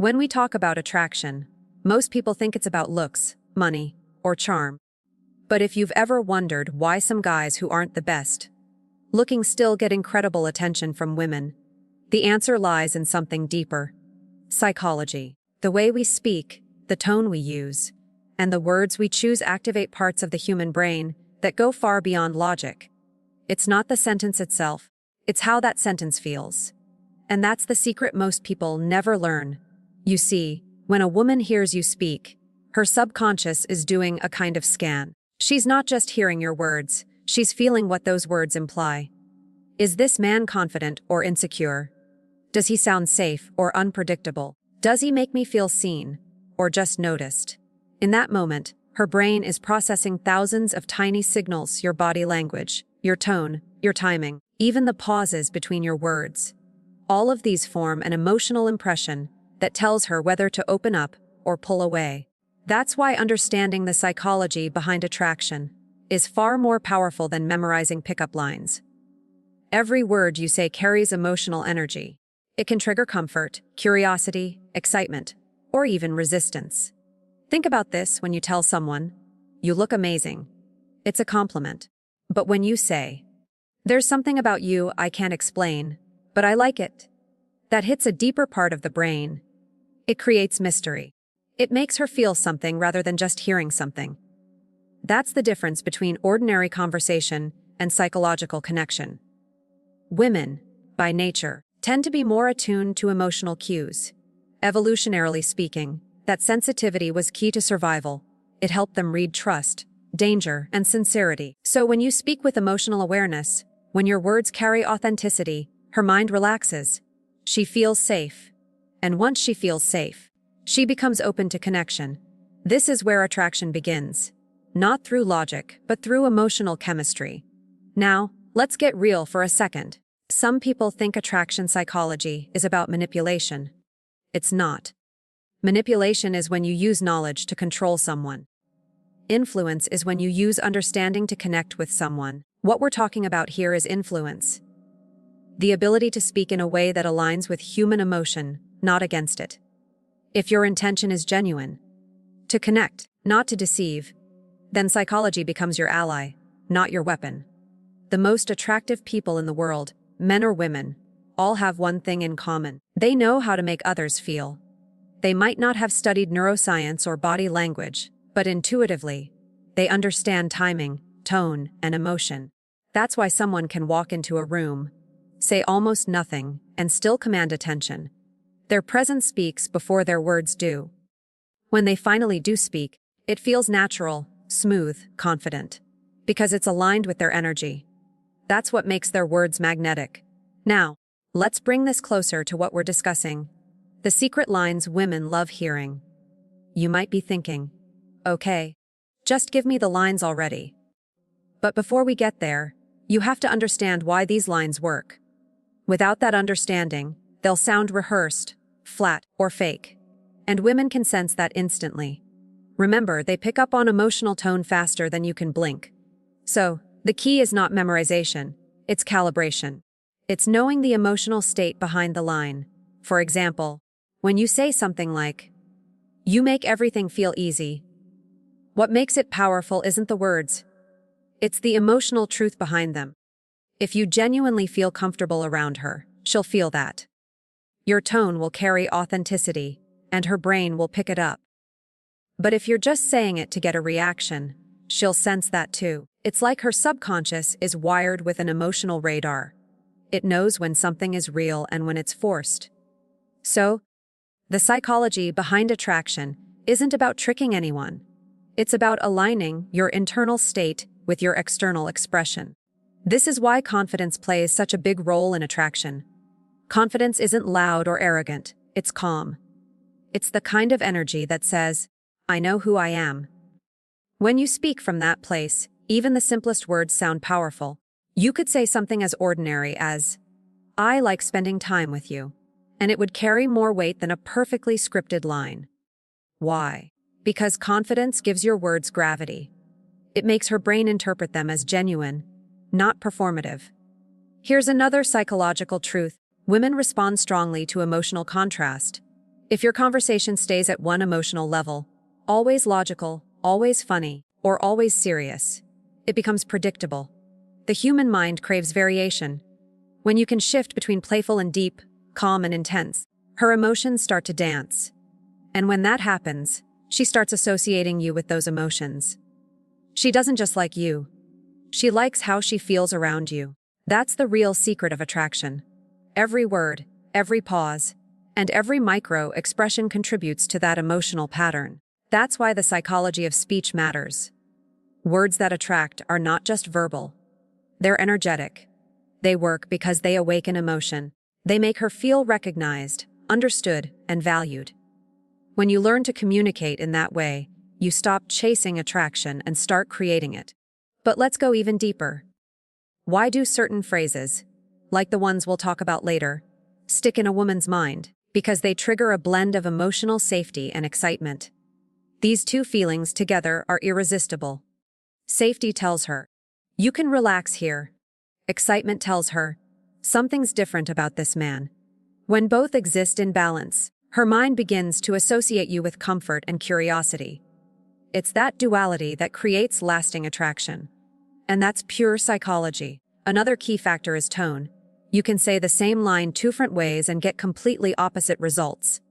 When we talk about attraction, most people think it's about looks, money, or charm. But if you've ever wondered why some guys who aren't the best looking still get incredible attention from women, the answer lies in something deeper. Psychology. The way we speak, the tone we use, and the words we choose activate parts of the human brain that go far beyond logic. It's not the sentence itself, it's how that sentence feels. And that's the secret most people never learn. You see, when a woman hears you speak, her subconscious is doing a kind of scan. She's not just hearing your words, she's feeling what those words imply. Is this man confident or insecure? Does he sound safe or unpredictable? Does he make me feel seen or just noticed? In that moment, her brain is processing thousands of tiny signals: your body language, your tone, your timing, even the pauses between your words. All of these form an emotional impression that tells her whether to open up or pull away. That's why understanding the psychology behind attraction is far more powerful than memorizing pickup lines. Every word you say carries emotional energy. It can trigger comfort, curiosity, excitement, or even resistance. Think about this when you tell someone, "You look amazing." It's a compliment. But when you say, "There's something about you I can't explain, but I like it," that hits a deeper part of the brain. It creates mystery. It makes her feel something rather than just hearing something. That's the difference between ordinary conversation and psychological connection. Women, by nature, tend to be more attuned to emotional cues. Evolutionarily speaking, that sensitivity was key to survival. It helped them read trust, danger, and sincerity. So when you speak with emotional awareness, when your words carry authenticity, her mind relaxes. She feels safe. And once she feels safe, she becomes open to connection. This is where attraction begins. Not through logic, but through emotional chemistry. Now, let's get real for a second. Some people think attraction psychology is about manipulation. It's not. Manipulation is when you use knowledge to control someone. Influence is when you use understanding to connect with someone. What we're talking about here is influence. The ability to speak in a way that aligns with human emotion, not against it. If your intention is genuine, to connect, not to deceive, then psychology becomes your ally, not your weapon. The most attractive people in the world, men or women, all have one thing in common. They know how to make others feel. They might not have studied neuroscience or body language, but intuitively, they understand timing, tone, and emotion. That's why someone can walk into a room, say almost nothing, and still command attention. Their presence speaks before their words do. When they finally do speak, it feels natural, smooth, confident, because it's aligned with their energy. That's what makes their words magnetic. Now, let's bring this closer to what we're discussing. The secret lines women love hearing. You might be thinking, okay, just give me the lines already. But before we get there, you have to understand why these lines work. Without that understanding, they'll sound rehearsed, flat, or fake. And women can sense that instantly. Remember, they pick up on emotional tone faster than you can blink. So, the key is not memorization, it's calibration. It's knowing the emotional state behind the line. For example, when you say something like, "You make everything feel easy," what makes it powerful isn't the words. It's the emotional truth behind them. If you genuinely feel comfortable around her, she'll feel that. Your tone will carry authenticity, and her brain will pick it up. But if you're just saying it to get a reaction, she'll sense that too. It's like her subconscious is wired with an emotional radar. It knows when something is real and when it's forced. So, the psychology behind attraction isn't about tricking anyone. It's about aligning your internal state with your external expression. This is why confidence plays such a big role in attraction. Confidence isn't loud or arrogant, it's calm. It's the kind of energy that says, "I know who I am." When you speak from that place, even the simplest words sound powerful. You could say something as ordinary as, "I like spending time with you," and it would carry more weight than a perfectly scripted line. Why? Because confidence gives your words gravity. It makes her brain interpret them as genuine, not performative. Here's another psychological truth. Women respond strongly to emotional contrast. If your conversation stays at one emotional level, always logical, always funny, or always serious, it becomes predictable. The human mind craves variation. When you can shift between playful and deep, calm and intense, her emotions start to dance. And when that happens, she starts associating you with those emotions. She doesn't just like you. She likes how she feels around you. That's the real secret of attraction. Every word, every pause, and every micro-expression contributes to that emotional pattern. That's why the psychology of speech matters. Words that attract are not just verbal. They're energetic. They work because they awaken emotion. They make her feel recognized, understood, and valued. When you learn to communicate in that way, you stop chasing attraction and start creating it. But let's go even deeper. Why do certain phrases, like the ones we'll talk about later, stick in a woman's mind? Because they trigger a blend of emotional safety and excitement. These two feelings together are irresistible. Safety tells her, you can relax here. Excitement tells her, something's different about this man. When both exist in balance, her mind begins to associate you with comfort and curiosity. It's that duality that creates lasting attraction. And that's pure psychology. Another key factor is tone. You can say the same line two different ways and get completely opposite results.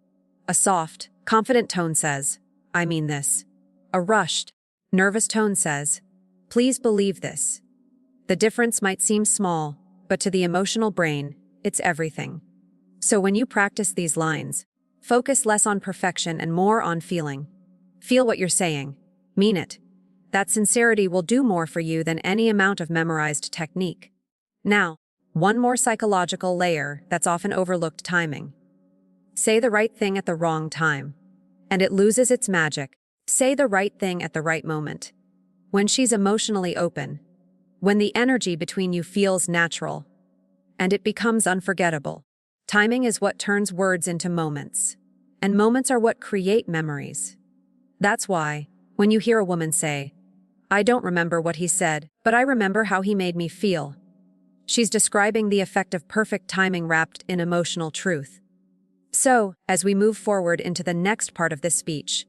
A soft, confident tone says, I mean this. A rushed, nervous tone says, please believe this. The difference might seem small, but to the emotional brain, it's everything. So when you practice these lines, focus less on perfection and more on feeling. Feel what you're saying. Mean it. That sincerity will do more for you than any amount of memorized technique. Now, one more psychological layer that's often overlooked: timing. Say the right thing at the wrong time, and it loses its magic. Say the right thing at the right moment. When she's emotionally open, when the energy between you feels natural, and it becomes unforgettable. Timing is what turns words into moments, and moments are what create memories. That's why, when you hear a woman say, I don't remember what he said, but I remember how he made me feel, she's describing the effect of perfect timing wrapped in emotional truth. So, as we move forward into the next part of this speech,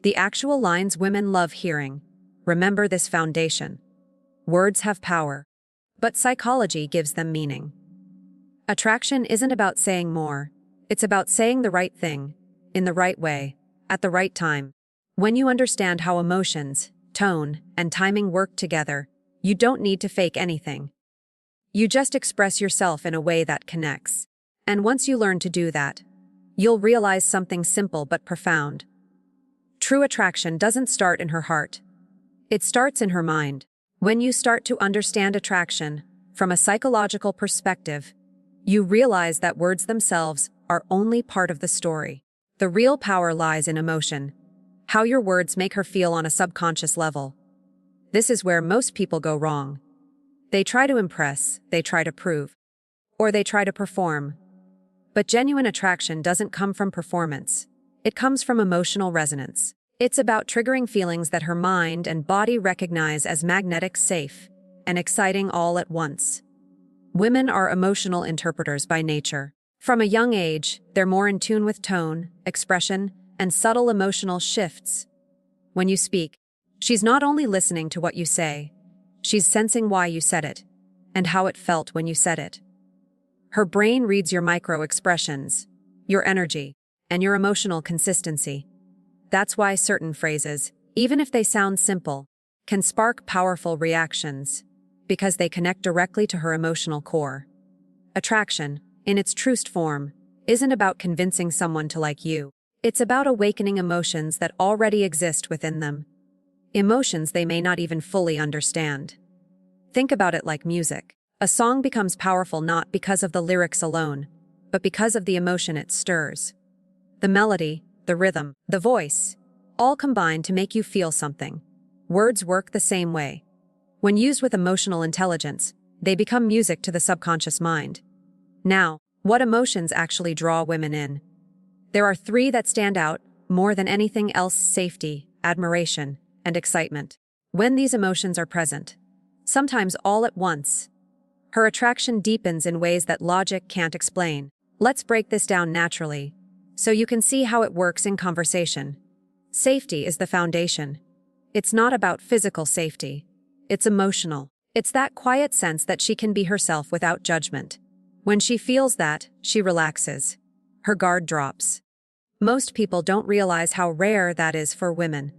the actual lines women love hearing, remember this foundation. Words have power, but psychology gives them meaning. Attraction isn't about saying more, it's about saying the right thing, in the right way, at the right time. When you understand how emotions, tone, and timing work together, you don't need to fake anything. You just express yourself in a way that connects. And once you learn to do that, you'll realize something simple but profound. True attraction doesn't start in her heart. It starts in her mind. When you start to understand attraction from a psychological perspective, you realize that words themselves are only part of the story. The real power lies in emotion, how your words make her feel on a subconscious level. This is where most people go wrong. They try to impress, they try to prove, or they try to perform. But genuine attraction doesn't come from performance. It comes from emotional resonance. It's about triggering feelings that her mind and body recognize as magnetic, safe, and exciting all at once. Women are emotional interpreters by nature. From a young age, they're more in tune with tone, expression, and subtle emotional shifts. When you speak, she's not only listening to what you say, she's sensing why you said it, and how it felt when you said it. Her brain reads your micro-expressions, your energy, and your emotional consistency. That's why certain phrases, even if they sound simple, can spark powerful reactions, because they connect directly to her emotional core. Attraction, in its truest form, isn't about convincing someone to like you. It's about awakening emotions that already exist within them. Emotions they may not even fully understand. Think about it like music. A song becomes powerful not because of the lyrics alone, but because of the emotion it stirs. The melody, the rhythm, the voice, all combine to make you feel something. Words work the same way. When used with emotional intelligence, they become music to the subconscious mind. Now, what emotions actually draw women in? There are three that stand out more than anything else: safety, admiration, and excitement. When these emotions are present, sometimes all at once, her attraction deepens in ways that logic can't explain. Let's break this down naturally. so you can see how it works in conversation. Safety is the foundation. It's not about physical safety. It's emotional. It's that quiet sense that she can be herself without judgment. When she feels that, she relaxes. Her guard drops. Most people don't realize how rare that is for women.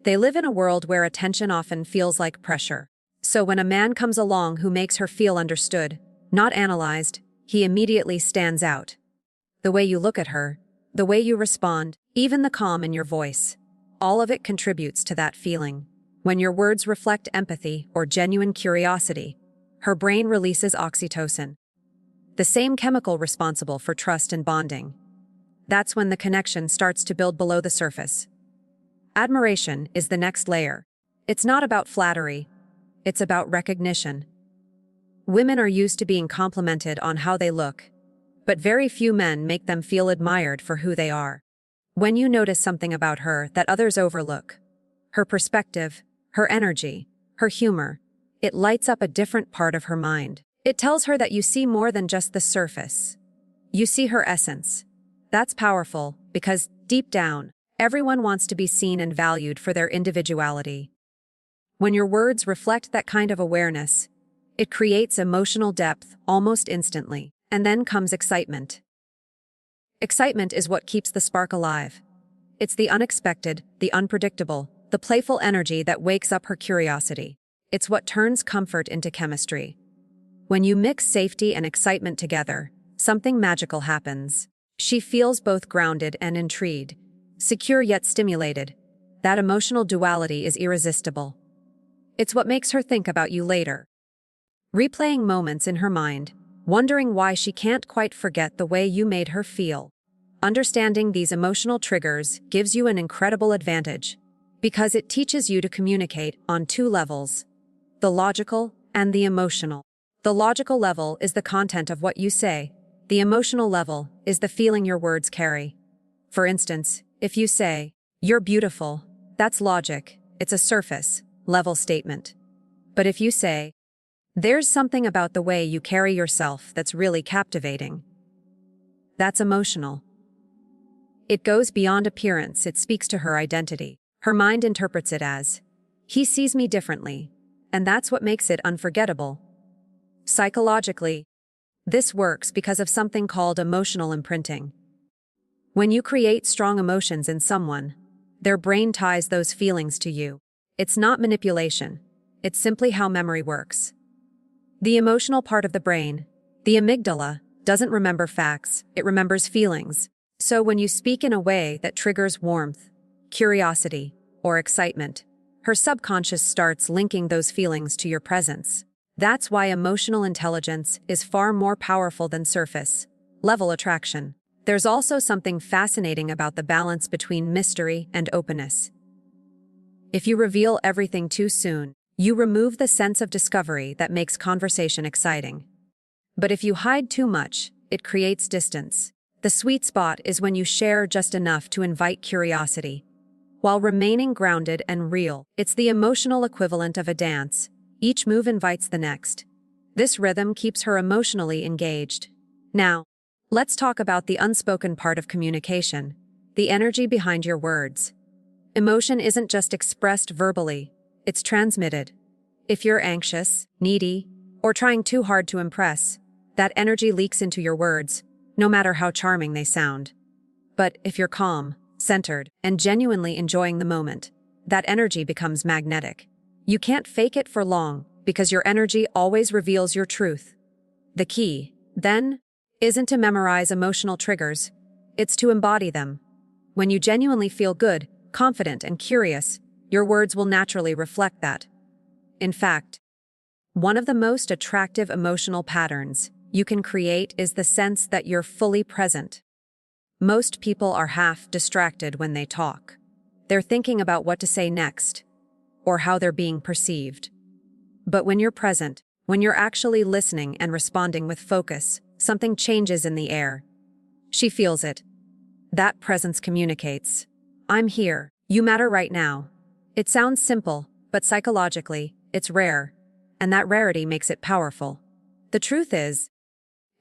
They live in a world where attention often feels like pressure. So when a man comes along who makes her feel understood, not analyzed, he immediately stands out. The way you look at her, the way you respond, even the calm in your voice, all of it contributes to that feeling. When your words reflect empathy or genuine curiosity, her brain releases oxytocin, the same chemical responsible for trust and bonding. That's when the connection starts to build below the surface. Admiration is the next layer. It's not about flattery. It's about recognition. Women are used to being complimented on how they look, but very few men make them feel admired for who they are. When you notice something about her that others overlook, her perspective, her energy, her humor, it lights up a different part of her mind. It tells her that you see more than just the surface. You see her essence. That's powerful because, deep down, everyone wants to be seen and valued for their individuality. When your words reflect that kind of awareness, it creates emotional depth almost instantly. And then comes excitement. Excitement is what keeps the spark alive. It's the unexpected, the unpredictable, the playful energy that wakes up her curiosity. It's what turns comfort into chemistry. When you mix safety and excitement together, something magical happens. She feels both grounded and intrigued, secure yet stimulated. That emotional duality is irresistible. It's what makes her think about you later, replaying moments in her mind, wondering why she can't quite forget the way you made her feel. Understanding these emotional triggers gives you an incredible advantage, because it teaches you to communicate on two levels: the logical and the emotional. The logical level is the content of what you say. The emotional level is the feeling your words carry. For instance, if you say, "You're beautiful," that's logic. It's a surface level statement. But if you say, "There's something about the way you carry yourself that's really captivating," that's emotional. It goes beyond appearance, it speaks to her identity. Her mind interprets it as, "He sees me differently," and that's what makes it unforgettable. Psychologically, this works because of something called emotional imprinting. When you create strong emotions in someone, their brain ties those feelings to you. It's not manipulation, it's simply how memory works. The emotional part of the brain, the amygdala, doesn't remember facts, it remembers feelings. So when you speak in a way that triggers warmth, curiosity, or excitement, her subconscious starts linking those feelings to your presence. That's why emotional intelligence is far more powerful than surface-level attraction. There's also something fascinating about the balance between mystery and openness. If you reveal everything too soon, you remove the sense of discovery that makes conversation exciting. But if you hide too much, it creates distance. The sweet spot is when you share just enough to invite curiosity, while remaining grounded and real. It's the emotional equivalent of a dance. Each move invites the next. This rhythm keeps her emotionally engaged. Now, let's talk about the unspoken part of communication, the energy behind your words. Emotion isn't just expressed verbally, it's transmitted. If you're anxious, needy, or trying too hard to impress, that energy leaks into your words, no matter how charming they sound. But if you're calm, centered, and genuinely enjoying the moment, that energy becomes magnetic. You can't fake it for long, because your energy always reveals your truth. The key, then, isn't to memorize emotional triggers, it's to embody them. When you genuinely feel good, confident, and curious, your words will naturally reflect that. In fact, one of the most attractive emotional patterns you can create is the sense that you're fully present. Most people are half distracted when they talk. They're thinking about what to say next, or how they're being perceived. But when you're present, when you're actually listening and responding with focus, something changes in the air. She feels it. That presence communicates. "I'm here. You matter right now." It sounds simple, but psychologically, it's rare, and that rarity makes it powerful. The truth is,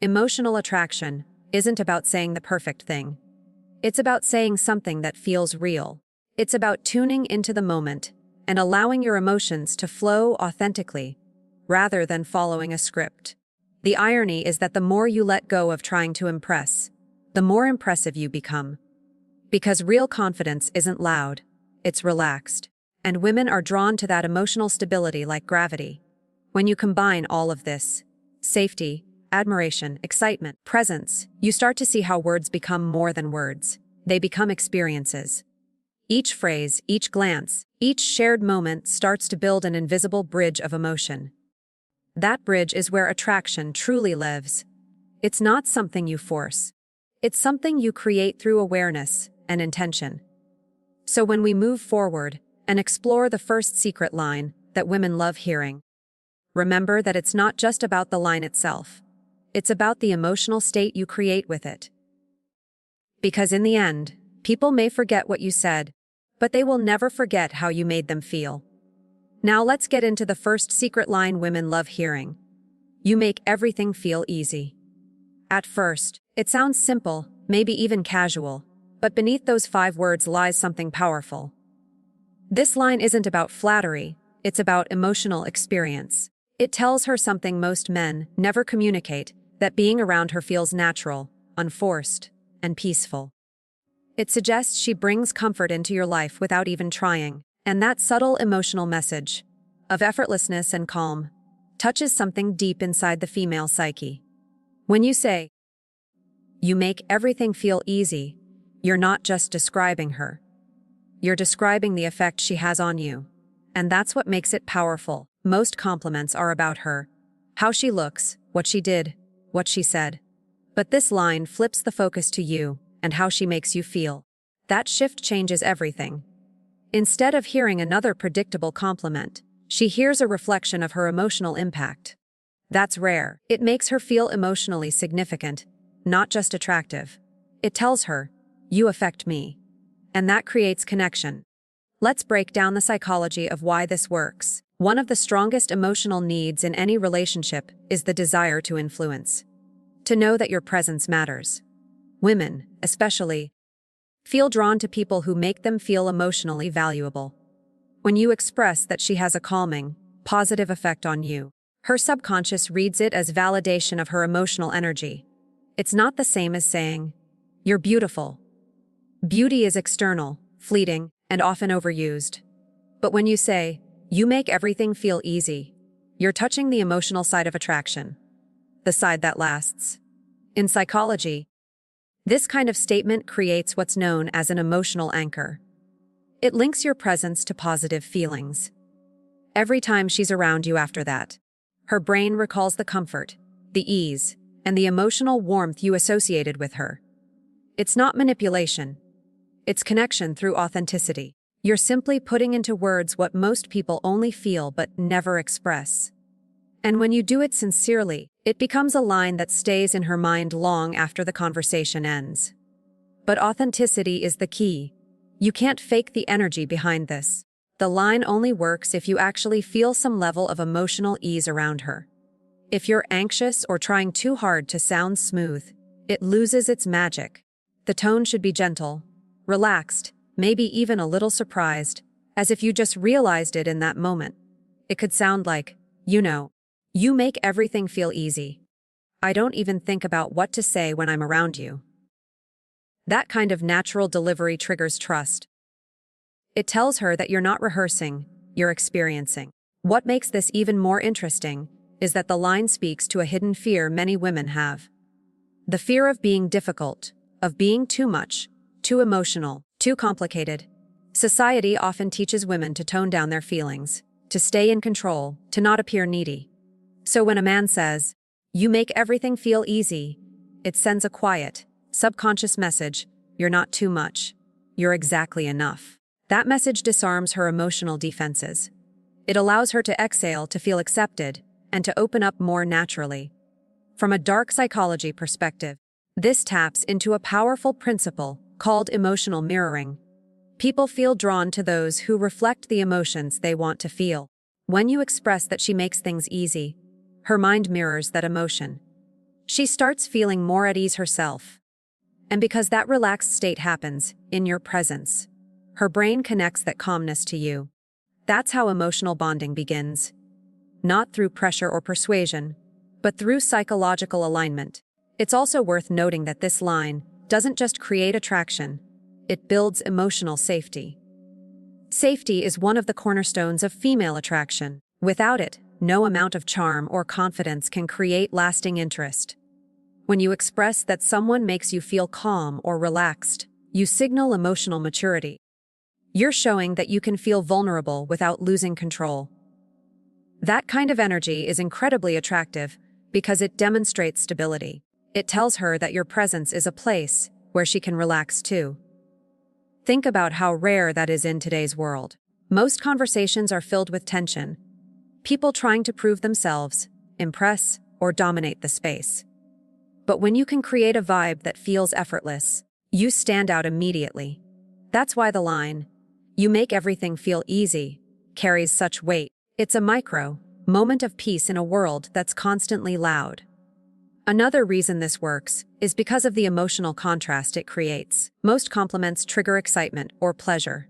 emotional attraction, isn't about saying the perfect thing. It's about saying something that feels real. It's about tuning into the moment and allowing your emotions to flow authentically, rather than following a script. The irony is that the more you let go of trying to impress, the more impressive you become. Because real confidence isn't loud, it's relaxed. And women are drawn to that emotional stability like gravity. When you combine all of this, safety, admiration, excitement, presence, you start to see how words become more than words. They become experiences. Each phrase, each glance, each shared moment starts to build an invisible bridge of emotion. That bridge is where attraction truly lives. It's not something you force. It's something you create through awareness and intention. So when we move forward and explore the first secret line that women love hearing, remember that it's not just about the line itself. It's about the emotional state you create with it. Because in the end, people may forget what you said, but they will never forget how you made them feel. Now let's get into the first secret line women love hearing. You make everything feel easy. At first, it sounds simple, maybe even casual, but beneath those 5 words lies something powerful. This line isn't about flattery, it's about emotional experience. It tells her something most men never communicate, that being around her feels natural, unforced, and peaceful. It suggests she brings comfort into your life without even trying, and that subtle emotional message of effortlessness and calm touches something deep inside the female psyche. When you say, "You make everything feel easy," you're not just describing her. You're describing the effect she has on you. And that's what makes it powerful. Most compliments are about her, how she looks, what she did, what she said. But this line flips the focus to you and how she makes you feel. That shift changes everything. Instead of hearing another predictable compliment, she hears a reflection of her emotional impact. That's rare. It makes her feel emotionally significant, not just attractive. It tells her, "You affect me." And that creates connection. Let's break down the psychology of why this works. One of the strongest emotional needs in any relationship is the desire to influence. To know that your presence matters. Women, especially, feel drawn to people who make them feel emotionally valuable. When you express that she has a calming, positive effect on you, her subconscious reads it as validation of her emotional energy. It's not the same as saying, "You're beautiful." Beauty is external, fleeting, and often overused. But when you say, "You make everything feel easy," you're touching the emotional side of attraction, the side that lasts. In psychology, this kind of statement creates what's known as an emotional anchor. It links your presence to positive feelings. Every time she's around you after that, her brain recalls the comfort, the ease, and the emotional warmth you associated with her. It's not manipulation. It's connection through authenticity. You're simply putting into words what most people only feel but never express. And when you do it sincerely, it becomes a line that stays in her mind long after the conversation ends. But authenticity is the key. You can't fake the energy behind this. The line only works if you actually feel some level of emotional ease around her. If you're anxious or trying too hard to sound smooth, it loses its magic. The tone should be gentle, relaxed, maybe even a little surprised, as if you just realized it in that moment. It could sound like, "You make everything feel easy. I don't even think about what to say when I'm around you." That kind of natural delivery triggers trust. It tells her that you're not rehearsing, you're experiencing. What makes this even more interesting is that the line speaks to a hidden fear many women have. The fear of being difficult, of being too much, too emotional, too complicated. Society often teaches women to tone down their feelings, to stay in control, to not appear needy. So when a man says, "You make everything feel easy," it sends a quiet, subconscious message: you're not too much, you're exactly enough. That message disarms her emotional defenses. It allows her to exhale, to feel accepted, and to open up more naturally. From a dark psychology perspective, this taps into a powerful principle called emotional mirroring. People feel drawn to those who reflect the emotions they want to feel. When you express that she makes things easy, her mind mirrors that emotion. She starts feeling more at ease herself. And because that relaxed state happens in your presence, her brain connects that calmness to you. That's how emotional bonding begins. Not through pressure or persuasion, but through psychological alignment. It's also worth noting that this line doesn't just create attraction, it builds emotional safety. Safety is one of the cornerstones of female attraction. Without it, no amount of charm or confidence can create lasting interest. When you express that someone makes you feel calm or relaxed, you signal emotional maturity. You're showing that you can feel vulnerable without losing control. That kind of energy is incredibly attractive because it demonstrates stability. It tells her that your presence is a place where she can relax too. Think about how rare that is in today's world. Most conversations are filled with tension, people trying to prove themselves, impress, or dominate the space. But when you can create a vibe that feels effortless, you stand out immediately. That's why the line, "You make everything feel easy," carries such weight. It's a moment of peace in a world that's constantly loud. Another reason this works is because of the emotional contrast it creates. Most compliments trigger excitement or pleasure.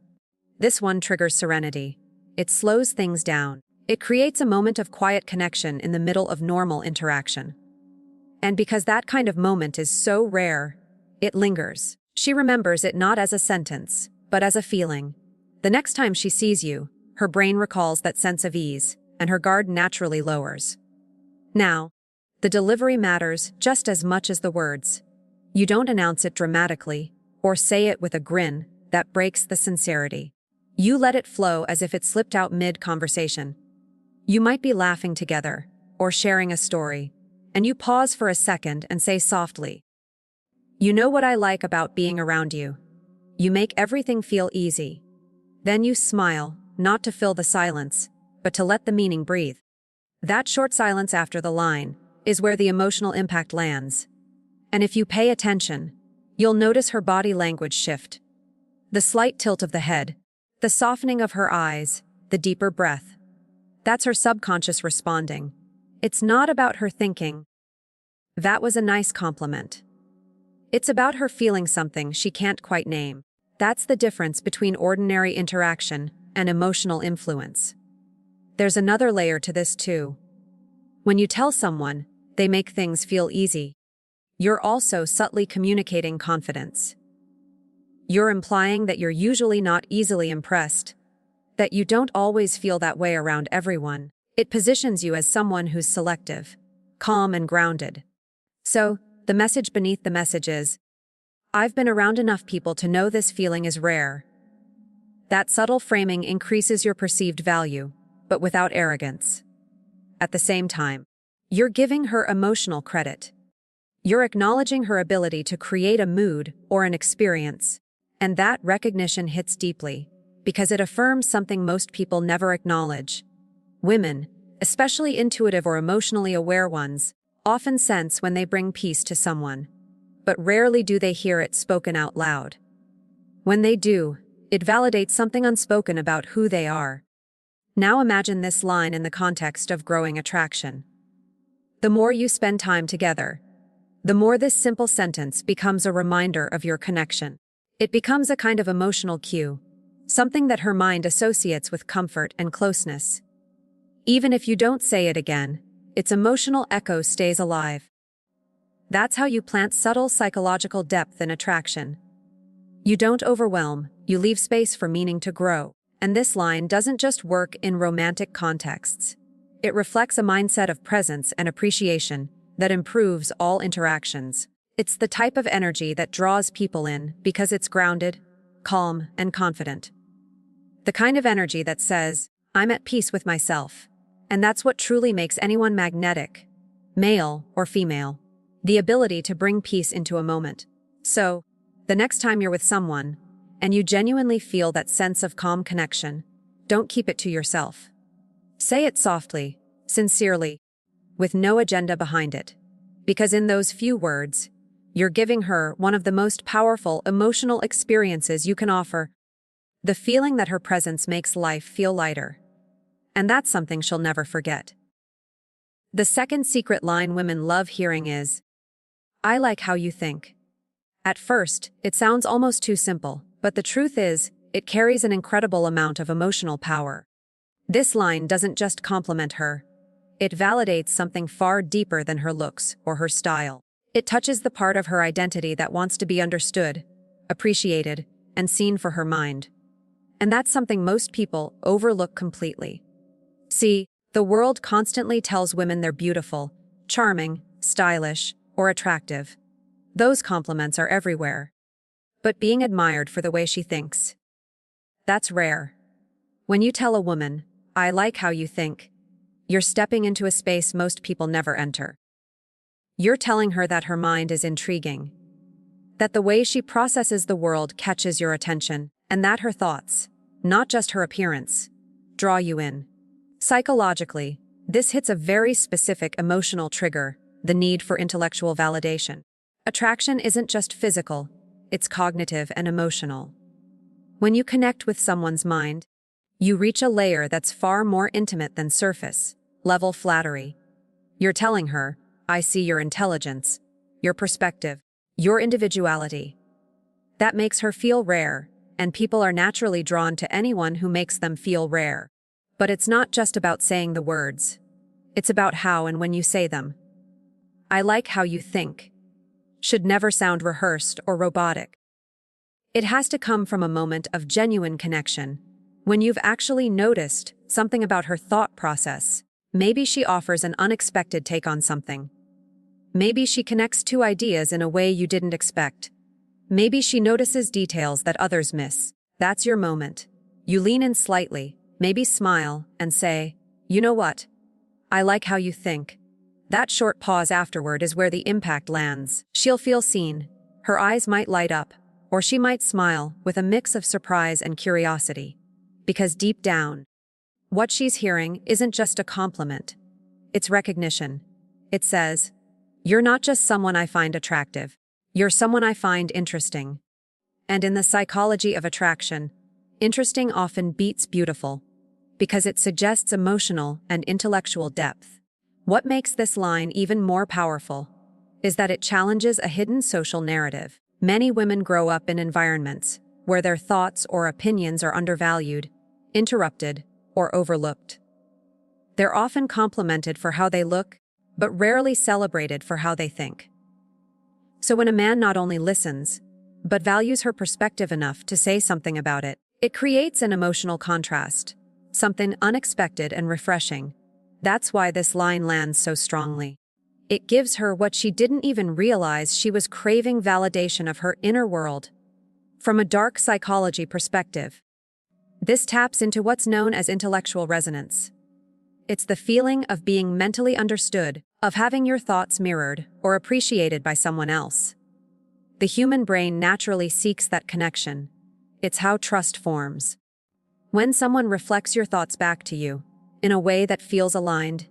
This one triggers serenity. It slows things down. It creates a moment of quiet connection in the middle of normal interaction. And because that kind of moment is so rare, it lingers. She remembers it not as a sentence, but as a feeling. The next time she sees you, her brain recalls that sense of ease, and her guard naturally lowers. Now, the delivery matters just as much as the words. You don't announce it dramatically, or say it with a grin that breaks the sincerity. You let it flow as if it slipped out mid-conversation. You might be laughing together, or sharing a story, and you pause for a second and say softly, "You know what I like about being around you. You make everything feel easy." Then you smile, not to fill the silence, but to let the meaning breathe. That short silence after the line is where the emotional impact lands. And if you pay attention, you'll notice her body language shift. The slight tilt of the head, the softening of her eyes, the deeper breath. That's her subconscious responding. It's not about her thinking, "That was a nice compliment." It's about her feeling something she can't quite name. That's the difference between ordinary interaction and emotional influence. There's another layer to this too. When you tell someone, they make things feel easy, you're also subtly communicating confidence. You're implying that you're usually not easily impressed, that you don't always feel that way around everyone. It positions you as someone who's selective, calm and grounded. So, the message beneath the message is, "I've been around enough people to know this feeling is rare." That subtle framing increases your perceived value, but without arrogance. At the same time, you're giving her emotional credit. You're acknowledging her ability to create a mood or an experience, and that recognition hits deeply, because it affirms something most people never acknowledge. Women, especially intuitive or emotionally aware ones, often sense when they bring peace to someone, but rarely do they hear it spoken out loud. When they do, it validates something unspoken about who they are. Now imagine this line in the context of growing attraction. The more you spend time together, the more this simple sentence becomes a reminder of your connection. It becomes a kind of emotional cue, something that her mind associates with comfort and closeness. Even if you don't say it again, its emotional echo stays alive. That's how you plant subtle psychological depth in attraction. You don't overwhelm, you leave space for meaning to grow. And this line doesn't just work in romantic contexts. It reflects a mindset of presence and appreciation that improves all interactions. It's the type of energy that draws people in because it's grounded, calm, and confident. The kind of energy that says, "I'm at peace with myself." And that's what truly makes anyone magnetic, male or female. The ability to bring peace into a moment. So, the next time you're with someone, and you genuinely feel that sense of calm connection, don't keep it to yourself. Say it softly, sincerely, with no agenda behind it. Because in those few words, you're giving her one of the most powerful emotional experiences you can offer. The feeling that her presence makes life feel lighter. And that's something she'll never forget. The second secret line women love hearing is, I like how you think. At first, it sounds almost too simple, but the truth is, it carries an incredible amount of emotional power. This line doesn't just compliment her. It validates something far deeper than her looks or her style. It touches the part of her identity that wants to be understood, appreciated, and seen for her mind. And that's something most people overlook completely. See, the world constantly tells women they're beautiful, charming, stylish, or attractive. Those compliments are everywhere. But being admired for the way she thinks, that's rare. When you tell a woman, "I like how you think," you're stepping into a space most people never enter. You're telling her that her mind is intriguing, that the way she processes the world catches your attention, and that her thoughts, not just her appearance, draw you in. Psychologically, this hits a very specific emotional trigger, the need for intellectual validation. Attraction isn't just physical, it's cognitive and emotional. When you connect with someone's mind, you reach a layer that's far more intimate than surface-level flattery. You're telling her, "I see your intelligence, your perspective, your individuality." That makes her feel rare, and people are naturally drawn to anyone who makes them feel rare. But it's not just about saying the words. It's about how and when you say them. "I like how you think" should never sound rehearsed or robotic. It has to come from a moment of genuine connection, when you've actually noticed something about her thought process. Maybe she offers an unexpected take on something. Maybe she connects two ideas in a way you didn't expect. Maybe she notices details that others miss. That's your moment. You lean in slightly, maybe smile, and say, "You know what? I like how you think." That short pause afterward is where the impact lands. She'll feel seen. Her eyes might light up, or she might smile with a mix of surprise and curiosity. Because deep down, what she's hearing isn't just a compliment. It's recognition. It says, "You're not just someone I find attractive. You're someone I find interesting." And in the psychology of attraction, interesting often beats beautiful, because it suggests emotional and intellectual depth. What makes this line even more powerful is that it challenges a hidden social narrative. Many women grow up in environments where their thoughts or opinions are undervalued, interrupted, or overlooked. They're often complimented for how they look, but rarely celebrated for how they think. So when a man not only listens, but values her perspective enough to say something about it, it creates an emotional contrast, something unexpected and refreshing. That's why this line lands so strongly. It gives her what she didn't even realize she was craving: validation of her inner world. From a dark psychology perspective, this taps into what's known as intellectual resonance. It's the feeling of being mentally understood, of having your thoughts mirrored or appreciated by someone else. The human brain naturally seeks that connection. It's how trust forms. When someone reflects your thoughts back to you, in a way that feels aligned,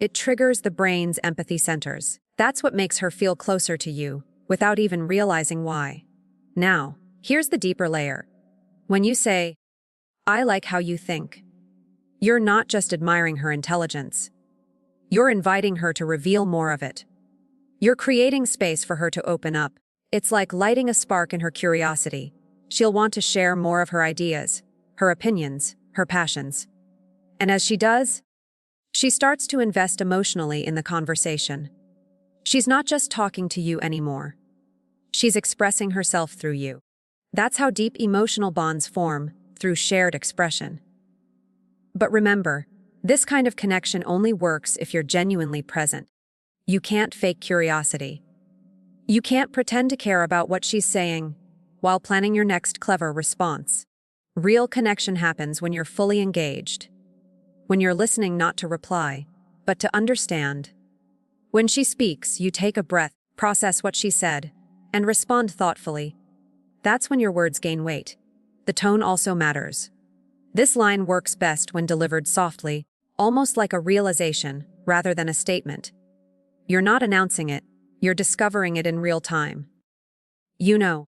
it triggers the brain's empathy centers. That's what makes her feel closer to you, without even realizing why. Now, here's the deeper layer. When you say, "I like how you think," you're not just admiring her intelligence. You're inviting her to reveal more of it. You're creating space for her to open up. It's like lighting a spark in her curiosity. She'll want to share more of her ideas, her opinions, her passions. And as she does, she starts to invest emotionally in the conversation. She's not just talking to you anymore. She's expressing herself through you. That's how deep emotional bonds form, through shared expression. But remember, this kind of connection only works if you're genuinely present. You can't fake curiosity. You can't pretend to care about what she's saying while planning your next clever response. Real connection happens when you're fully engaged. When you're listening not to reply, but to understand. When she speaks, you take a breath, process what she said, and respond thoughtfully. That's when your words gain weight. The tone also matters. This line works best when delivered softly, almost like a realization rather than a statement. You're not announcing it, you're discovering it in real time. "You know,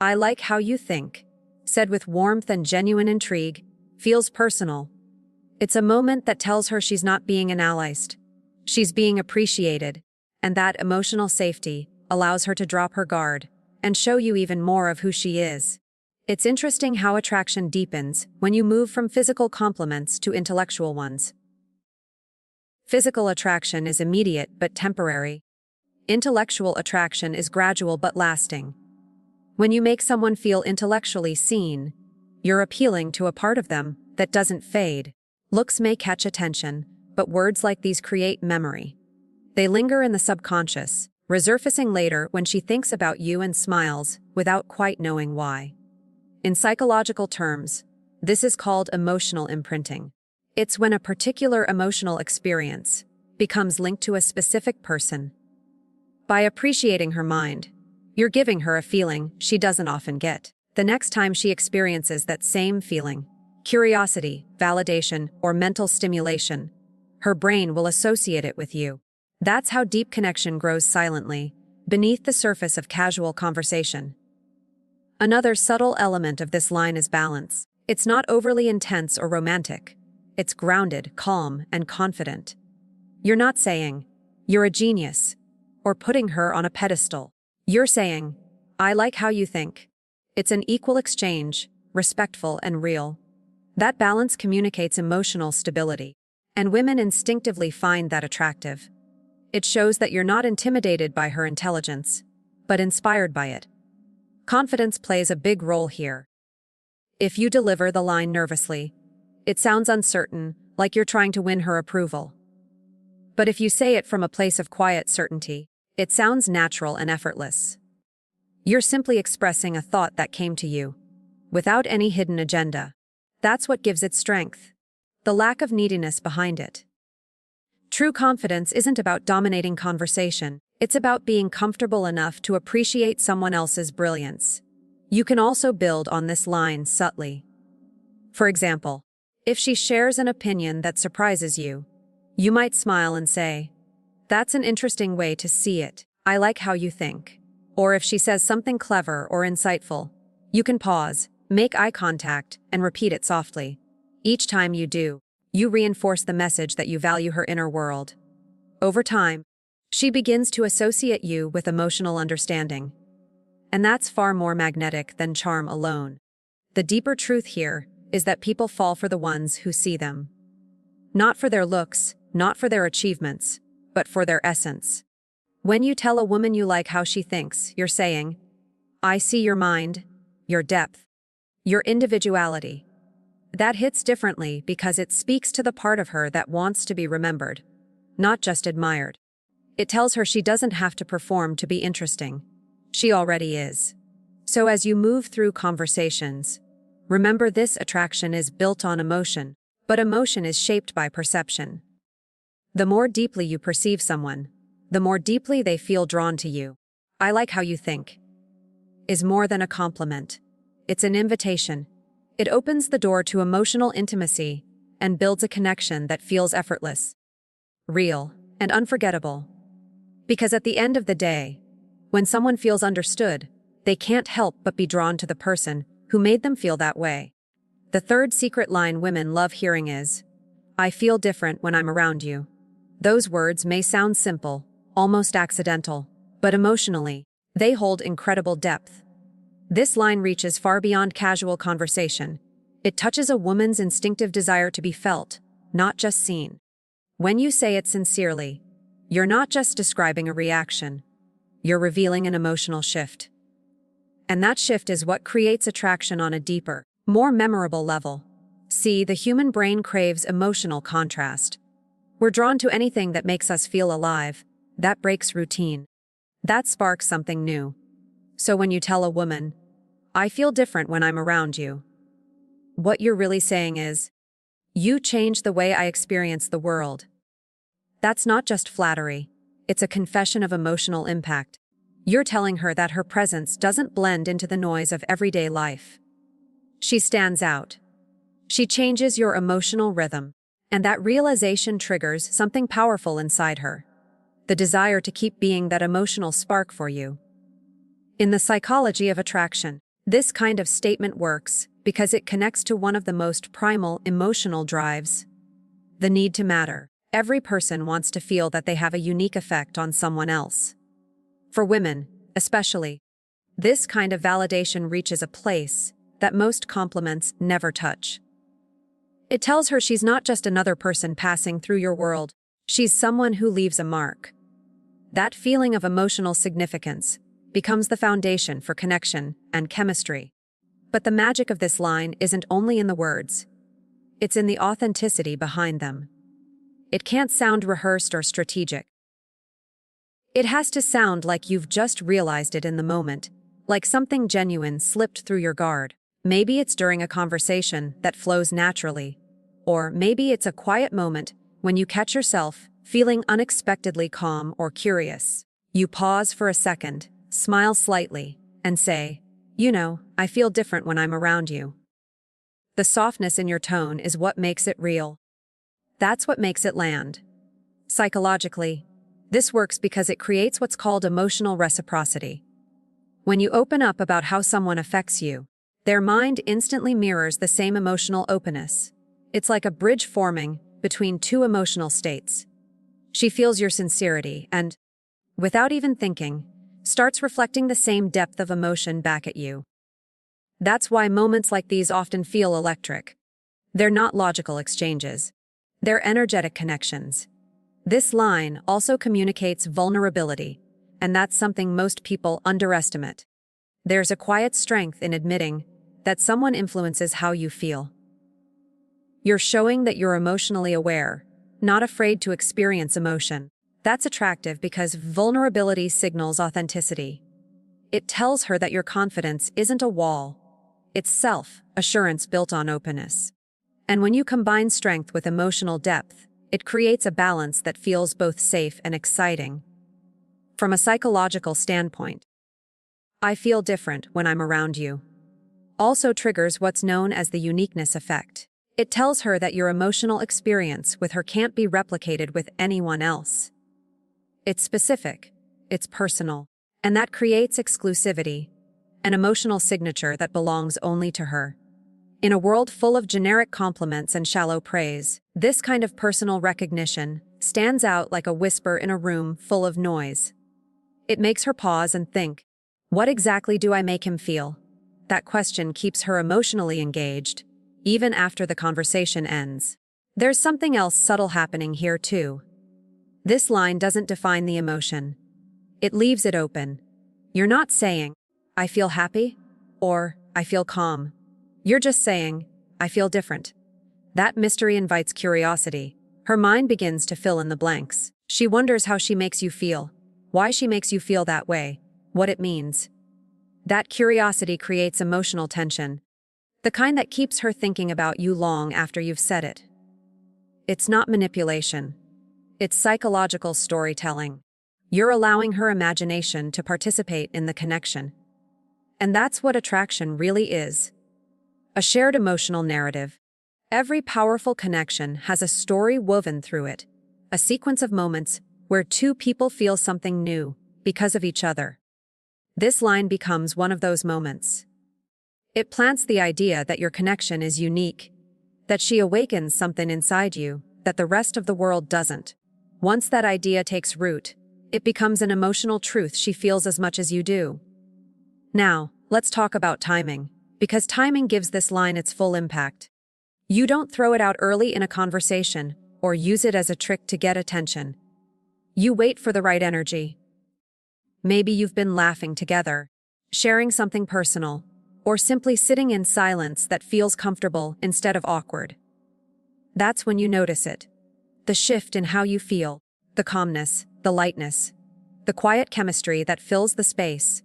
I like how you think," said with warmth and genuine intrigue, feels personal. It's a moment that tells her she's not being analyzed. She's being appreciated, and that emotional safety allows her to drop her guard and show you even more of who she is. It's interesting how attraction deepens when you move from physical compliments to intellectual ones. Physical attraction is immediate but temporary. Intellectual attraction is gradual but lasting. When you make someone feel intellectually seen, you're appealing to a part of them that doesn't fade. Looks may catch attention, but words like these create memory. They linger in the subconscious, resurfacing later when she thinks about you and smiles without quite knowing why. In psychological terms, this is called emotional imprinting. It's when a particular emotional experience becomes linked to a specific person. By appreciating her mind, you're giving her a feeling she doesn't often get. The next time she experiences that same feeling, curiosity, validation, or mental stimulation, her brain will associate it with you. That's how deep connection grows silently, beneath the surface of casual conversation. Another subtle element of this line is balance. It's not overly intense or romantic. It's grounded, calm, and confident. You're not saying, "You're a genius," or putting her on a pedestal. You're saying, "I like how you think." It's an equal exchange, respectful and real. That balance communicates emotional stability, and women instinctively find that attractive. It shows that you're not intimidated by her intelligence, but inspired by it. Confidence plays a big role here. If you deliver the line nervously, it sounds uncertain, like you're trying to win her approval. But if you say it from a place of quiet certainty, it sounds natural and effortless. You're simply expressing a thought that came to you, without any hidden agenda. That's what gives it strength. The lack of neediness behind it. True confidence isn't about dominating conversation. It's about being comfortable enough to appreciate someone else's brilliance. You can also build on this line subtly. For example, if she shares an opinion that surprises you, you might smile and say, "That's an interesting way to see it. I like how you think." Or if she says something clever or insightful, you can pause, make eye contact, and repeat it softly. Each time you do, you reinforce the message that you value her inner world. Over time, she begins to associate you with emotional understanding. And that's far more magnetic than charm alone. The deeper truth here is that people fall for the ones who see them. Not for their looks, not for their achievements, but for their essence. When you tell a woman you like how she thinks, you're saying, "I see your mind, your depth, your individuality." That hits differently because it speaks to the part of her that wants to be remembered, not just admired. It tells her she doesn't have to perform to be interesting. She already is. So as you move through conversations, remember this attraction is built on emotion, but emotion is shaped by perception. The more deeply you perceive someone, the more deeply they feel drawn to you. "I like how you think" is more than a compliment. It's an invitation. It opens the door to emotional intimacy and builds a connection that feels effortless, real, and unforgettable. Because at the end of the day, when someone feels understood, they can't help but be drawn to the person who made them feel that way. The third secret line women love hearing is, "I feel different when I'm around you." Those words may sound simple, almost accidental, but emotionally, they hold incredible depth. This line reaches far beyond casual conversation. It touches a woman's instinctive desire to be felt, not just seen. When you say it sincerely, you're not just describing a reaction, you're revealing an emotional shift. And that shift is what creates attraction on a deeper, more memorable level. See, the human brain craves emotional contrast. We're drawn to anything that makes us feel alive, that breaks routine, that sparks something new. So when you tell a woman, "I feel different when I'm around you," what you're really saying is, "You change the way I experience the world." That's not just flattery, it's a confession of emotional impact. You're telling her that her presence doesn't blend into the noise of everyday life. She stands out. She changes your emotional rhythm, and that realization triggers something powerful inside her, the desire to keep being that emotional spark for you. In the psychology of attraction, this kind of statement works because it connects to one of the most primal emotional drives, the need to matter. Every person wants to feel that they have a unique effect on someone else. For women, especially, this kind of validation reaches a place that most compliments never touch. It tells her she's not just another person passing through your world, she's someone who leaves a mark. That feeling of emotional significance becomes the foundation for connection and chemistry. But the magic of this line isn't only in the words. It's in the authenticity behind them. It can't sound rehearsed or strategic. It has to sound like you've just realized it in the moment, like something genuine slipped through your guard. Maybe it's during a conversation that flows naturally, or maybe it's a quiet moment when you catch yourself feeling unexpectedly calm or curious. You pause for a second, smile slightly, and say, "You know, I feel different when I'm around you." The softness in your tone is what makes it real. That's what makes it land. Psychologically, this works because it creates what's called emotional reciprocity. When you open up about how someone affects you, their mind instantly mirrors the same emotional openness. It's like a bridge forming between two emotional states. She feels your sincerity and, without even thinking, starts reflecting the same depth of emotion back at you. That's why moments like these often feel electric. They're not logical exchanges. They're energetic connections. This line also communicates vulnerability, and that's something most people underestimate. There's a quiet strength in admitting that someone influences how you feel. You're showing that you're emotionally aware, not afraid to experience emotion. That's attractive because vulnerability signals authenticity. It tells her that your confidence isn't a wall. It's self-assurance built on openness. And when you combine strength with emotional depth, it creates a balance that feels both safe and exciting. From a psychological standpoint, "I feel different when I'm around you" also triggers what's known as the uniqueness effect. It tells her that your emotional experience with her can't be replicated with anyone else. It's specific, it's personal, and that creates exclusivity, an emotional signature that belongs only to her. In a world full of generic compliments and shallow praise, this kind of personal recognition stands out like a whisper in a room full of noise. It makes her pause and think, what exactly do I make him feel? That question keeps her emotionally engaged, even after the conversation ends. There's something else subtle happening here too. This line doesn't define the emotion. It leaves it open. You're not saying, "I feel happy," or "I feel calm." You're just saying, "I feel different." That mystery invites curiosity. Her mind begins to fill in the blanks. She wonders how she makes you feel, why she makes you feel that way, what it means. That curiosity creates emotional tension, the kind that keeps her thinking about you long after you've said it. It's not manipulation. It's psychological storytelling. You're allowing her imagination to participate in the connection. And that's what attraction really is. A shared emotional narrative. Every powerful connection has a story woven through it, a sequence of moments where two people feel something new because of each other. This line becomes one of those moments. It plants the idea that your connection is unique, that she awakens something inside you that the rest of the world doesn't. Once that idea takes root, it becomes an emotional truth she feels as much as you do. Now, let's talk about timing, because timing gives this line its full impact. You don't throw it out early in a conversation or use it as a trick to get attention. You wait for the right energy. Maybe you've been laughing together, sharing something personal, or simply sitting in silence that feels comfortable instead of awkward. That's when you notice it. The shift in how you feel, the calmness, the lightness, the quiet chemistry that fills the space.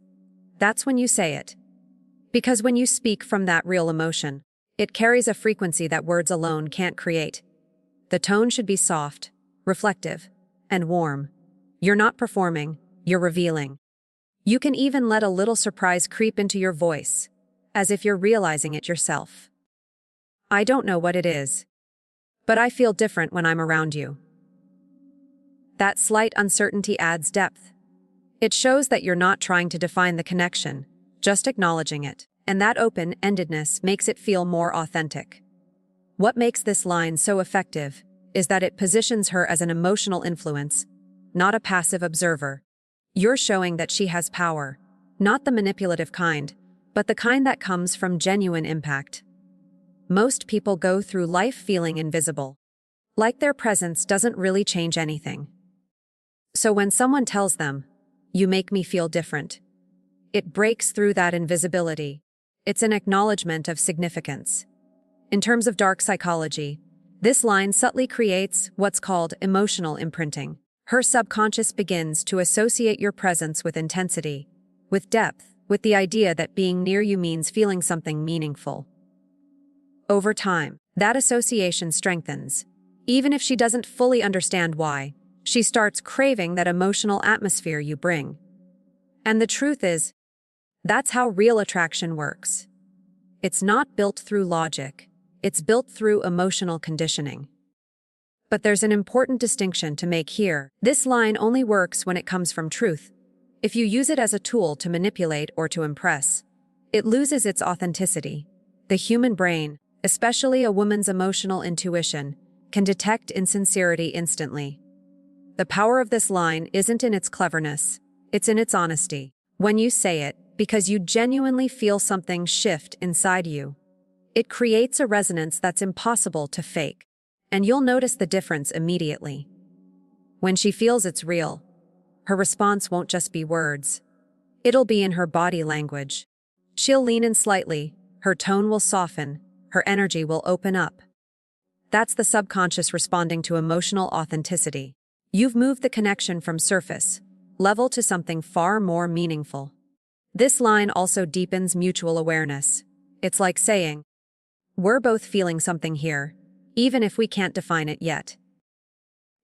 That's when you say it. Because when you speak from that real emotion, it carries a frequency that words alone can't create. The tone should be soft, reflective, and warm. You're not performing, you're revealing. You can even let a little surprise creep into your voice, as if you're realizing it yourself. "I don't know what it is, but I feel different when I'm around you." That slight uncertainty adds depth. It shows that you're not trying to define the connection, just acknowledging it. And that open-endedness makes it feel more authentic. What makes this line so effective is that it positions her as an emotional influence, not a passive observer. You're showing that she has power, not the manipulative kind, but the kind that comes from genuine impact. Most people go through life feeling invisible, like their presence doesn't really change anything. So when someone tells them, "You make me feel different," it breaks through that invisibility. It's an acknowledgement of significance. In terms of dark psychology, this line subtly creates what's called emotional imprinting. Her subconscious begins to associate your presence with intensity, with depth, with the idea that being near you means feeling something meaningful. Over time, that association strengthens. Even if she doesn't fully understand why, she starts craving that emotional atmosphere you bring. And the truth is, that's how real attraction works. It's not built through logic, it's built through emotional conditioning. But there's an important distinction to make here. This line only works when it comes from truth. If you use it as a tool to manipulate or to impress, it loses its authenticity. The human brain, especially a woman's emotional intuition, can detect insincerity instantly. The power of this line isn't in its cleverness, it's in its honesty. When you say it, because you genuinely feel something shift inside you, it creates a resonance that's impossible to fake. And you'll notice the difference immediately. When she feels it's real, her response won't just be words. It'll be in her body language. She'll lean in slightly, her tone will soften, her energy will open up. That's the subconscious responding to emotional authenticity. You've moved the connection from surface level to something far more meaningful. This line also deepens mutual awareness. It's like saying, "We're both feeling something here, even if we can't define it yet."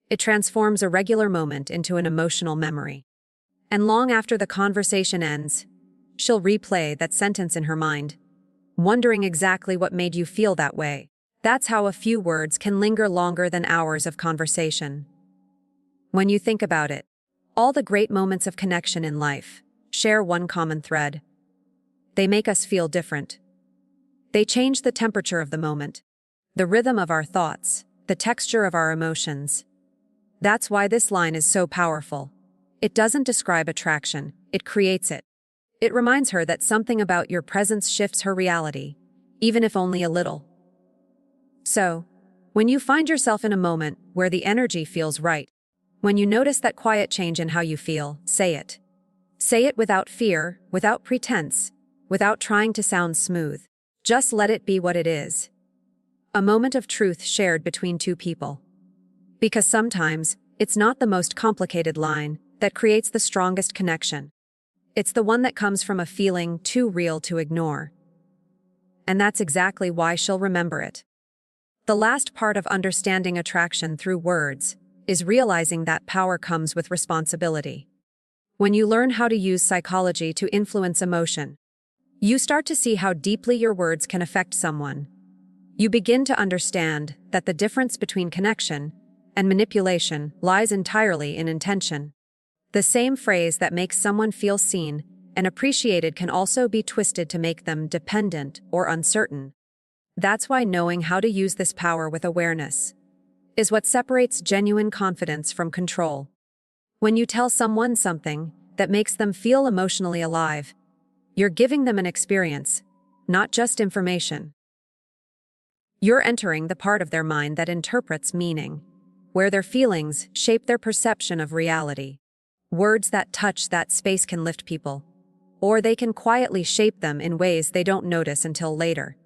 It transforms a regular moment into an emotional memory. And long after the conversation ends, she'll replay that sentence in her mind, wondering exactly what made you feel that way. That's how a few words can linger longer than hours of conversation. When you think about it, all the great moments of connection in life share one common thread. They make us feel different. They change the temperature of the moment, the rhythm of our thoughts, the texture of our emotions. That's why this line is so powerful. It doesn't describe attraction, it creates it. It reminds her that something about your presence shifts her reality, even if only a little. So, when you find yourself in a moment where the energy feels right, when you notice that quiet change in how you feel, say it. Say it without fear, without pretense, without trying to sound smooth. Just let it be what it is. A moment of truth shared between two people. Because sometimes, it's not the most complicated line that creates the strongest connection. It's the one that comes from a feeling too real to ignore. And that's exactly why she'll remember it. The last part of understanding attraction through words is realizing that power comes with responsibility. When you learn how to use psychology to influence emotion, you start to see how deeply your words can affect someone. You begin to understand that the difference between connection and manipulation lies entirely in intention. The same phrase that makes someone feel seen and appreciated can also be twisted to make them dependent or uncertain. That's why knowing how to use this power with awareness is what separates genuine confidence from control. When you tell someone something that makes them feel emotionally alive, you're giving them an experience, not just information. You're entering the part of their mind that interprets meaning, where their feelings shape their perception of reality. Words that touch that space can lift people, or they can quietly shape them in ways they don't notice until later.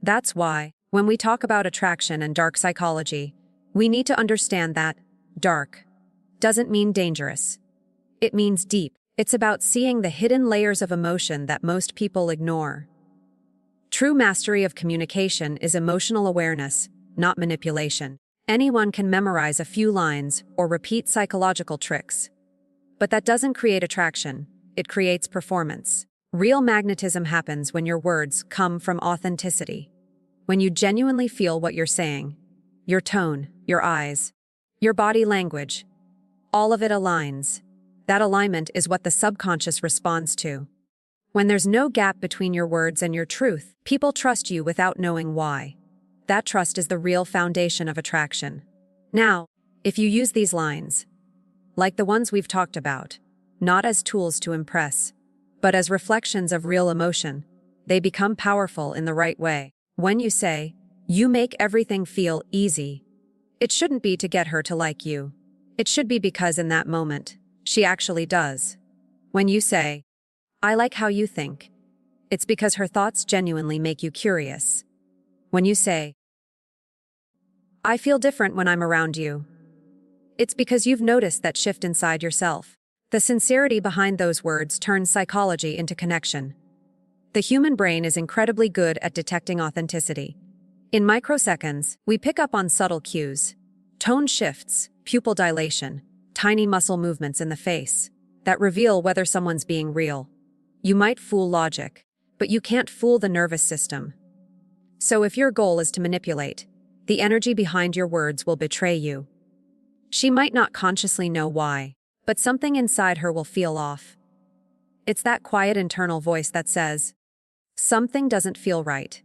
That's why, when we talk about attraction and dark psychology, we need to understand that dark doesn't mean dangerous. It means deep. It's about seeing the hidden layers of emotion that most people ignore. True mastery of communication is emotional awareness, not manipulation. Anyone can memorize a few lines or repeat psychological tricks. But that doesn't create attraction, it creates performance. Real magnetism happens when your words come from authenticity. When you genuinely feel what you're saying, your tone, your eyes, your body language, all of it aligns. That alignment is what the subconscious responds to. When there's no gap between your words and your truth, people trust you without knowing why. That trust is the real foundation of attraction. Now, if you use these lines, like the ones we've talked about, not as tools to impress, but as reflections of real emotion. They become powerful in the right way. When you say, "You make everything feel easy," it shouldn't be to get her to like you. It should be because in that moment, she actually does. When you say, "I like how you think," it's because her thoughts genuinely make you curious. When you say, "I feel different when I'm around you," it's because you've noticed that shift inside yourself. The sincerity behind those words turns psychology into connection. The human brain is incredibly good at detecting authenticity. In microseconds, we pick up on subtle cues, tone shifts, pupil dilation, tiny muscle movements in the face, that reveal whether someone's being real. You might fool logic, but you can't fool the nervous system. So if your goal is to manipulate, the energy behind your words will betray you. She might not consciously know why, but something inside her will feel off. It's that quiet internal voice that says, "Something doesn't feel right."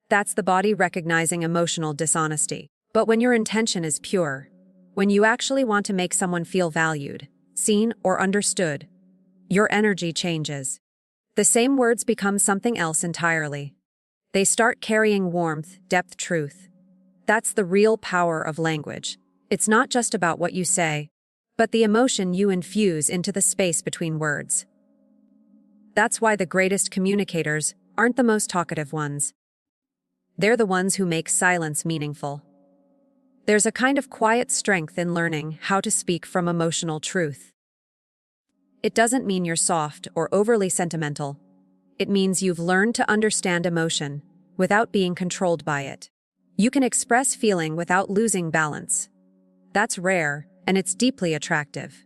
That's the body recognizing emotional dishonesty. But when your intention is pure, when you actually want to make someone feel valued, seen, or understood, your energy changes. The same words become something else entirely. They start carrying warmth, depth, truth. That's the real power of language. It's not just about what you say, but the emotion you infuse into the space between words. That's why the greatest communicators aren't the most talkative ones. They're the ones who make silence meaningful. There's a kind of quiet strength in learning how to speak from emotional truth. It doesn't mean you're soft or overly sentimental. It means you've learned to understand emotion without being controlled by it. You can express feeling without losing balance. That's rare, and it's deeply attractive.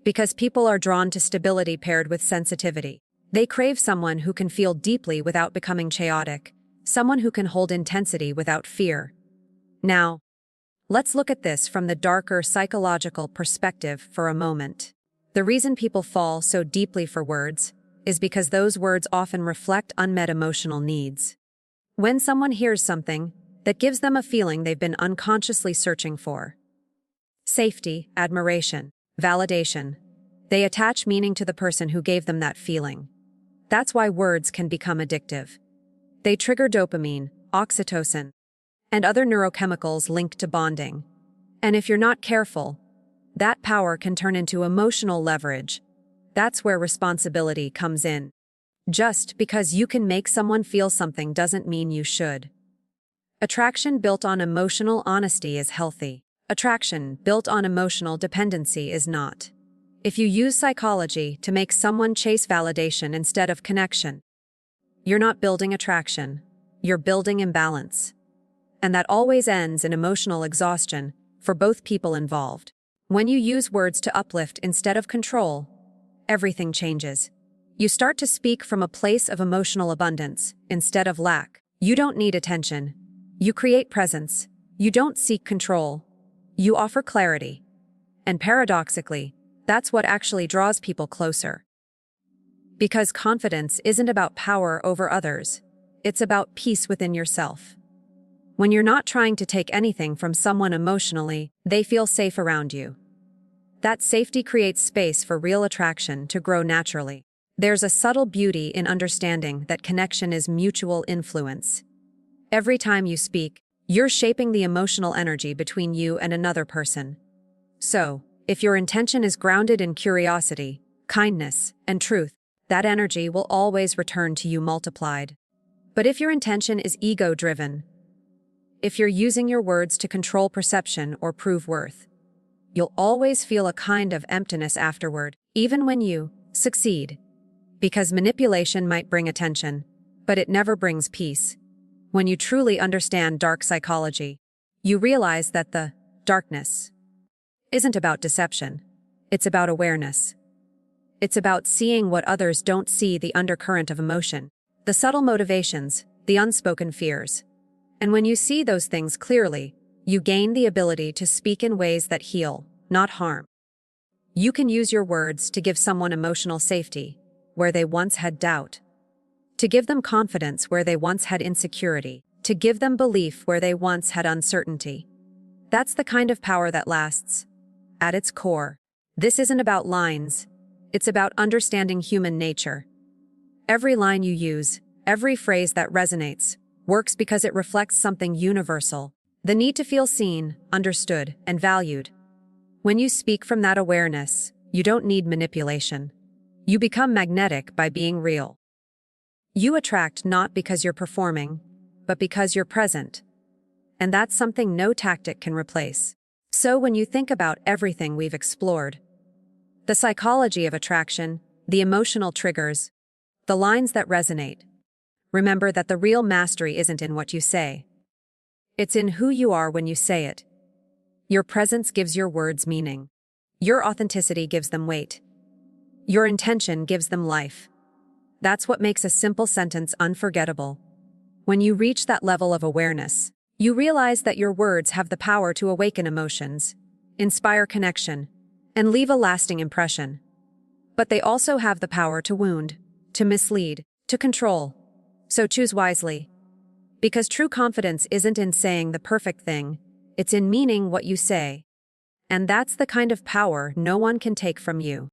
Because people are drawn to stability paired with sensitivity. They crave someone who can feel deeply without becoming chaotic, someone who can hold intensity without fear. Now, let's look at this from the darker psychological perspective for a moment. The reason people fall so deeply for words is because those words often reflect unmet emotional needs. When someone hears something that gives them a feeling they've been unconsciously searching for, safety, admiration, validation, they attach meaning to the person who gave them that feeling. That's why words can become addictive. They trigger dopamine, oxytocin, and other neurochemicals linked to bonding. And if you're not careful, that power can turn into emotional leverage. That's where responsibility comes in. Just because you can make someone feel something doesn't mean you should. Attraction built on emotional honesty is healthy. Attraction built on emotional dependency is not. If you use psychology to make someone chase validation instead of connection, you're not building attraction, you're building imbalance. And that always ends in emotional exhaustion for both people involved. When you use words to uplift instead of control, everything changes. You start to speak from a place of emotional abundance instead of lack. You don't need attention. You create presence. You don't seek control. You offer clarity. And paradoxically, that's what actually draws people closer. Because confidence isn't about power over others. It's about peace within yourself. When you're not trying to take anything from someone emotionally, they feel safe around you. That safety creates space for real attraction to grow naturally. There's a subtle beauty in understanding that connection is mutual influence. Every time you speak, you're shaping the emotional energy between you and another person. So, if your intention is grounded in curiosity, kindness, and truth, that energy will always return to you multiplied. But if your intention is ego-driven, if you're using your words to control perception or prove worth, you'll always feel a kind of emptiness afterward, even when you succeed. Because manipulation might bring attention, but it never brings peace. When you truly understand dark psychology, you realize that the darkness isn't about deception. It's about awareness. It's about seeing what others don't see, the undercurrent of emotion, the subtle motivations, the unspoken fears. And when you see those things clearly, you gain the ability to speak in ways that heal, not harm. You can use your words to give someone emotional safety where they once had doubt, to give them confidence where they once had insecurity, to give them belief where they once had uncertainty. That's the kind of power that lasts. At its core, This isn't about lines. It's about understanding human nature. Every line you use, every phrase that resonates, works because it reflects something universal: the need to feel seen, understood, and valued. When you speak from that awareness, you don't need manipulation. You become magnetic by being real. You attract not because you're performing, but because you're present. And that's something no tactic can replace. So when you think about everything we've explored, the psychology of attraction, the emotional triggers, the lines that resonate, remember that the real mastery isn't in what you say. It's in who you are when you say it. Your presence gives your words meaning. Your authenticity gives them weight. Your intention gives them life. That's what makes a simple sentence unforgettable. When you reach that level of awareness, you realize that your words have the power to awaken emotions, inspire connection, and leave a lasting impression. But they also have the power to wound, to mislead, to control. So choose wisely. Because true confidence isn't in saying the perfect thing, it's in meaning what you say. And that's the kind of power no one can take from you.